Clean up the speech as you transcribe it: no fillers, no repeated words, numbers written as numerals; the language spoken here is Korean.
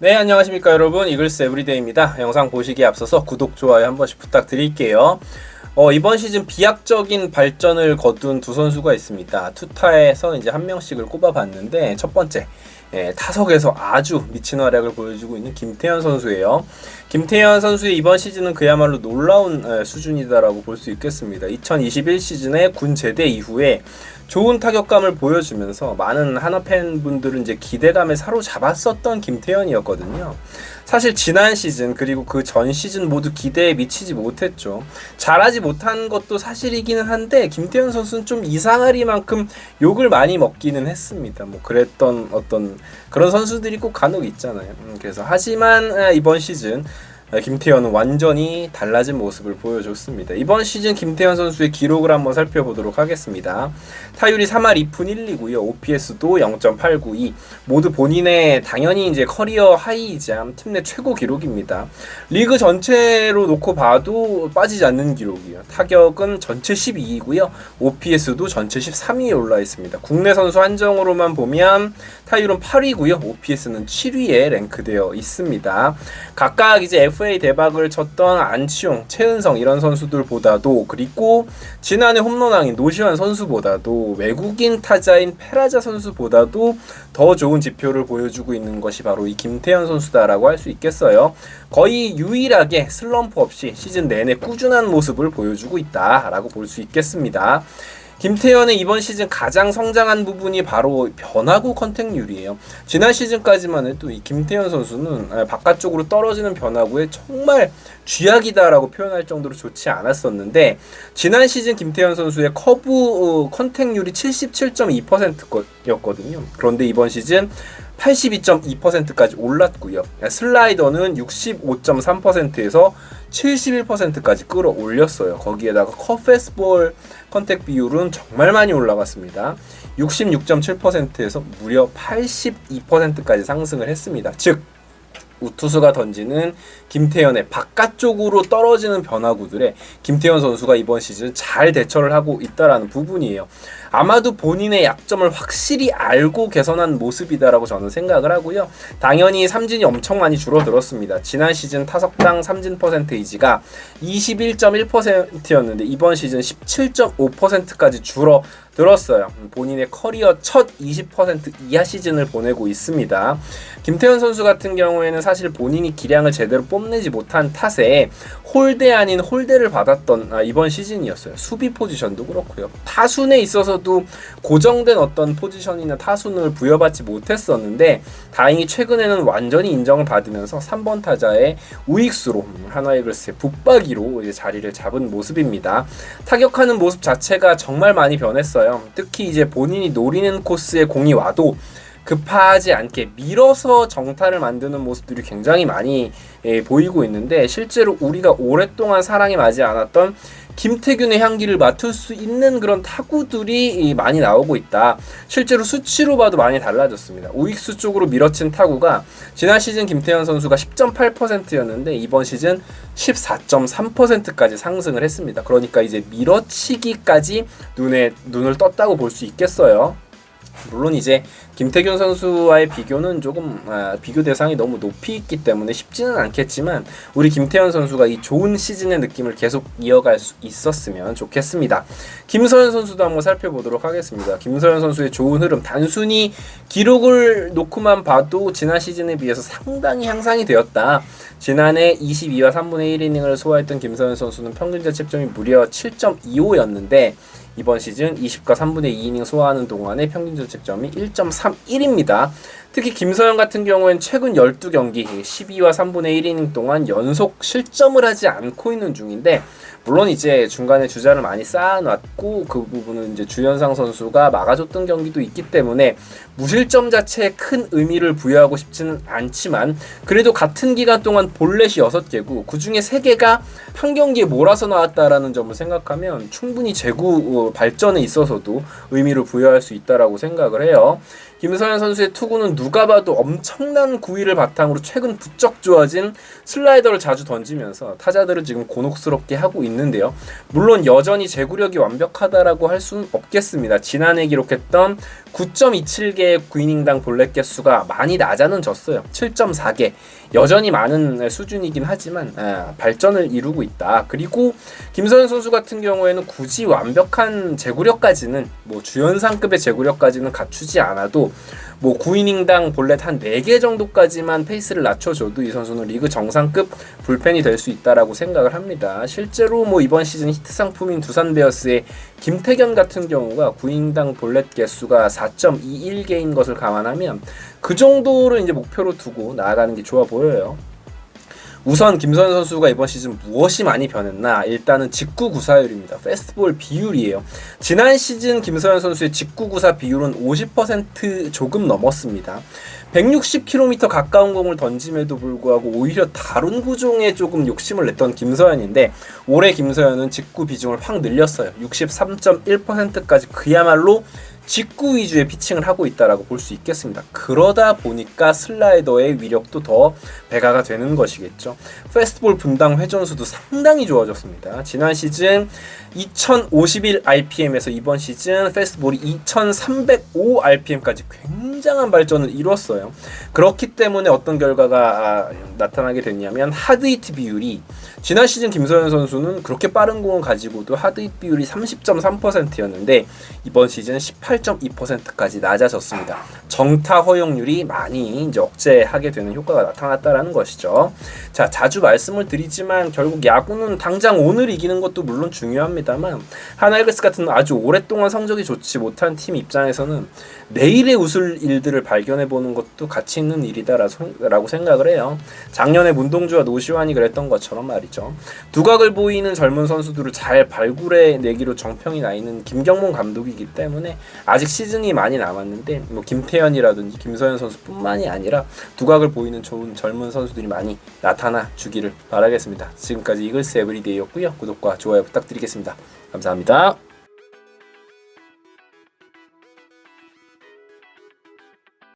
네, 안녕하십니까 여러분. 이글스 에브리데이입니다. 영상 보시기에 앞서서 구독, 좋아요 한 번씩 부탁드릴게요. 이번 시즌 비약적인 발전을 거둔 두 선수가 있습니다. 투타에서 이제 한 명씩을 꼽아봤는데 첫 번째, 타석에서 아주 미친 활약을 보여주고 있는 김태현 선수예요. 김태현 선수의 이번 시즌은 그야말로 놀라운 수준이다라고 볼 수 있겠습니다. 2021 시즌에 군 제대 이후에 좋은 타격감을 보여주면서 많은 하나 팬분들은 이제 기대감에 사로잡았었던 김태현이었거든요. 사실 지난 시즌 그리고 그 전 시즌 모두 기대에 미치지 못했죠. 잘하지 못한 것도 사실이기는 한데 김태현 선수는 좀 이상하리만큼 욕을 많이 먹기는 했습니다. 뭐 그랬던 어떤 그런 선수들이 꼭 간혹 있잖아요. 그래서 하지만 이번 시즌 김태현은 완전히 달라진 모습을 보여줬습니다. 이번 시즌 김태현 선수의 기록을 한번 살펴보도록 하겠습니다. 타율이 3할 2푼 1리고요. OPS도 0.892. 모두 본인의 당연히 이제 커리어 하이이자 팀 내 최고 기록입니다. 리그 전체로 놓고 봐도 빠지지 않는 기록이에요. 타격은 전체 12위고요. OPS도 전체 13위에 올라 있습니다. 국내 선수 한정으로만 보면 타율은 8위고요. OPS는 7위에 랭크되어 있습니다. 각각 이제 FA 대박을 쳤던 안치홍, 최은성 이런 선수들보다도, 그리고 지난해 홈런왕인 노시환 선수보다도, 외국인 타자인 페라자 선수보다도 더 좋은 지표를 보여주고 있는 것이 바로 이 김태현 선수다라고 할 수 있겠어요. 거의 유일하게 슬럼프 없이 시즌 내내 꾸준한 모습을 보여주고 있다라고 볼 수 있겠습니다. 김태현의 이번 시즌 가장 성장한 부분이 바로 변화구 컨택률이에요. 지난 시즌까지만 해도 이 김태현 선수는 바깥쪽으로 떨어지는 변화구에 정말 쥐약이다라고 표현할 정도로 좋지 않았었는데, 지난 시즌 김태현 선수의 커브 컨택률이 77.2%였거든요. 그런데 이번 시즌 82.2%까지 올랐고요. 슬라이더는 65.3%에서 71%까지 끌어올렸어요. 거기에다가 컷패스볼 컨택 비율은 정말 많이 올라갔습니다. 66.7%에서 무려 82%까지 상승을 했습니다. 즉 우투수가 던지는 김태현의 바깥쪽으로 떨어지는 변화구들에 김태현 선수가 이번 시즌 잘 대처를 하고 있다라는 부분이에요. 아마도 본인의 약점을 확실히 알고 개선한 모습이다라고 저는 생각을 하고요. 당연히 삼진이 엄청 많이 줄어들었습니다. 지난 시즌 타석당 삼진 퍼센테이지가 21.1%였는데 이번 시즌 17.5%까지 줄어들었어요. 본인의 커리어 첫 20% 이하 시즌을 보내고 있습니다. 김태현 선수 같은 경우에는 사실 본인이 기량을 제대로 뽐내지 못한 탓에 홀대 아닌 홀대를 받았던 이번 시즌이었어요. 수비 포지션도 그렇고요. 타순에 있어서도 고정된 어떤 포지션이나 타순을 부여받지 못했었는데, 다행히 최근에는 완전히 인정을 받으면서 3번 타자의 우익수로 하나이글스의 붙박이로 이제 자리를 잡은 모습입니다. 타격하는 모습 자체가 정말 많이 변했어요. 특히 이제 본인이 노리는 코스에 공이 와도 급하지 않게 밀어서 정타를 만드는 모습들이 굉장히 많이 보이고 있는데, 실제로 우리가 오랫동안 사랑에 맞지 않았던 김태균의 향기를 맡을 수 있는 그런 타구들이 많이 나오고 있다. 실제로 수치로 봐도 많이 달라졌습니다. 우익수 쪽으로 밀어친 타구가 지난 시즌 김태현 선수가 10.8%였는데 이번 시즌 14.3%까지 상승을 했습니다. 그러니까 이제 밀어치기까지 눈을 떴다고 볼 수 있겠어요. 물론 이제 김태균 선수와의 비교는 조금 비교 대상이 너무 높이 있기 때문에 쉽지는 않겠지만, 우리 김태현 선수가 이 좋은 시즌의 느낌을 계속 이어갈 수 있었으면 좋겠습니다. 김서현 선수도 한번 살펴보도록 하겠습니다. 김서현 선수의 좋은 흐름, 단순히 기록을 놓고만 봐도 지난 시즌에 비해서 상당히 향상이 되었다. 지난해 22와 3분의 1이닝을 소화했던 김서현 선수는 평균 자책점이 무려 7.25였는데 이번 시즌 20과 3분의 2이닝 소화하는 동안에 평균 자책점이 1.31입니다. 특히 김서현 같은 경우엔 최근 12경기 12와 3분의 1이닝 동안 연속 실점을 하지 않고 있는 중인데, 물론 이제 중간에 주자를 많이 쌓아놨고 그 부분은 이제 주현상 선수가 막아줬던 경기도 있기 때문에 무실점 자체에 큰 의미를 부여하고 싶지는 않지만, 그래도 같은 기간 동안 볼넷이 6개고 그 중에 3개가 한 경기에 몰아서 나왔다라는 점을 생각하면 충분히 제구 발전에 있어서도 의미를 부여할 수 있다라고 생각을 해요. 김서현 선수의 투구는 누가 봐도 엄청난 구위를 바탕으로 최근 부쩍 좋아진 슬라이더를 자주 던지면서 타자들을 지금 곤혹스럽게 하고 있는데요. 물론 여전히 제구력이 완벽하다라고 할 수는 없겠습니다. 지난해 기록했던 9.27개의 9이닝당 볼넷 개수가 많이 낮아는 졌어요. 7.4개. 여전히 많은 수준이긴 하지만 발전을 이루고 있다. 그리고 김서현 선수 같은 경우에는 굳이 완벽한 제구력까지는 주연상급의 제구력까지는 갖추지 않아도 9이닝당 볼넷 한 4개 정도까지만 페이스를 낮춰줘도 이 선수는 리그 정상급 불펜이 될 수 있다라고 생각을 합니다. 실제로 이번 시즌 히트 상품인 두산 베어스의 김태견 같은 경우가 9이닝당 볼넷 개수가 4.21개인 것을 감안하면 그 정도를 이제 목표로 두고 나아가는 게 좋아 보여요. 우선 김서현 선수가 이번 시즌 무엇이 많이 변했나? 일단은 직구 구사율입니다. 패스트볼 비율이에요. 지난 시즌 김서현 선수의 직구 구사 비율은 50% 조금 넘었습니다. 160km 가까운 공을 던짐에도 불구하고 오히려 다른 구종에 조금 욕심을 냈던 김서현인데 올해 김서현은 직구 비중을 확 늘렸어요. 63.1%까지 그야말로 직구 위주의 피칭을 하고 있다라고 볼 수 있겠습니다. 그러다 보니까 슬라이더의 위력도 더 배가가 되는 것이겠죠. 패스트볼 분당 회전수도 상당히 좋아졌습니다. 지난 시즌 2051rpm에서 이번 시즌 패스트볼이 2305rpm까지 굉장한 발전을 이뤘어요. 그렇기 때문에 어떤 결과가 나타나게 됐냐면 하드히트 비율이 지난 시즌 김서현 선수는 그렇게 빠른 공을 가지고도 하드히트 비율이 30.3%였는데 이번 시즌 18.2%까지 낮아졌습니다. 정타 허용률이 많이 이제 억제하게 되는 효과가 나타났다라는 것이죠. 자, 자주 말씀을 드리지만 결국 야구는 당장 오늘 이기는 것도 물론 중요합니다만 하나이글스 같은 아주 오랫동안 성적이 좋지 못한 팀 입장에서는 내일의 웃을 일들을 발견해보는 것도 가치 있는 일이다라고 생각을 해요. 작년에 문동주와 노시환이 그랬던 것처럼 말이죠. 두각을 보이는 젊은 선수들을 잘 발굴해내기로 정평이 나 있는 김경문 감독이기 때문에 아직 시즌이 많이 남았는데 김태현이라든지 김서현 선수뿐만이 아니라 두각을 보이는 좋은 젊은 선수들이 많이 나타나 주기를 바라겠습니다. 지금까지 이글스 에브리데이였고요. 구독과 좋아요 부탁드리겠습니다. 감사합니다.